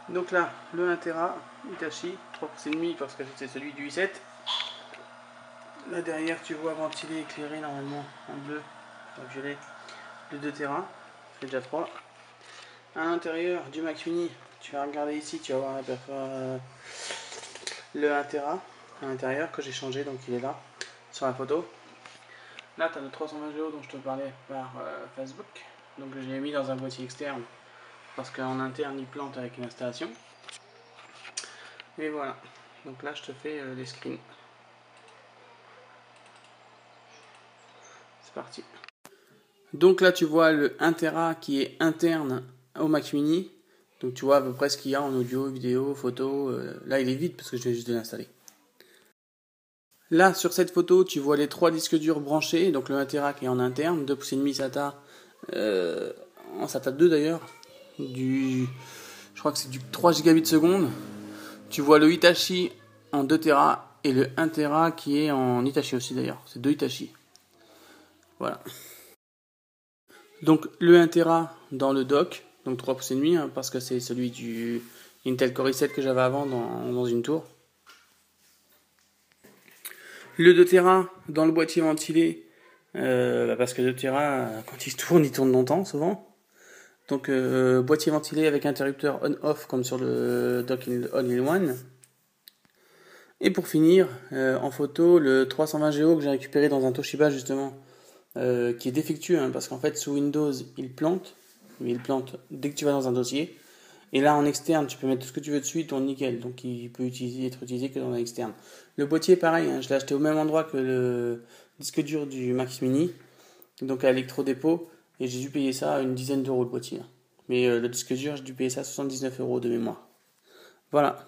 Donc là, le 1 Tera Hitachi, 3 pouces et demi parce que c'est celui du i7. Là derrière, tu vois ventilé, éclairé normalement en bleu, en violet, le 2 Tera, c'est déjà 3. À l'intérieur du Mac Mini, tu vas regarder ici, tu vas voir le 1 Tera à l'intérieur que j'ai changé, donc il est là sur la photo. Là, tu as le 320 Go dont je te parlais par Facebook. Donc je l'ai mis dans un boîtier externe parce qu'en interne il plante avec une installation. Et voilà. Donc là, je te fais les screens. C'est parti. Donc là, tu vois le 1 Tera qui est interne au Mac Mini. Donc tu vois à peu près ce qu'il y a en audio, vidéo, photo. Là, il est vide parce que je viens juste de l'installer. Là, sur cette photo, tu vois les 3 disques durs branchés. Donc le 1 Tera qui est en interne, 2 pouces et demi SATA, en SATA 2 d'ailleurs. Je crois que c'est du 3 gigabits seconde. Tu vois le Hitachi en 2 Tera et le 1 Tera qui est en Hitachi aussi d'ailleurs. C'est 2 Hitachi. Voilà. Donc le 1 Tera dans le dock, donc 3 pouces et demi, hein, parce que c'est celui du Intel Core i7 que j'avais avant dans une tour. Le 2 Tera dans le boîtier ventilé, parce que 2 Tera, quand il tourne longtemps souvent. Donc boîtier ventilé avec interrupteur on-off comme sur le dock All-in-One. Et pour finir, en photo, le 320 Go que j'ai récupéré dans un Toshiba justement, qui est défectueux, hein, parce qu'en fait sous Windows il plante, mais il plante dès que tu vas dans un dossier. Et là en externe tu peux mettre tout ce que tu veux dessus, il tourne nickel, donc il peut être utilisé que dans un externe. Le boîtier pareil, hein, je l'ai acheté au même endroit que le disque dur du Max Mini, donc à Electro-Dépôt, et j'ai dû payer ça une dizaine d'euros le boîtier. Mais le disque dur j'ai dû payer ça 79 € de mémoire. Voilà.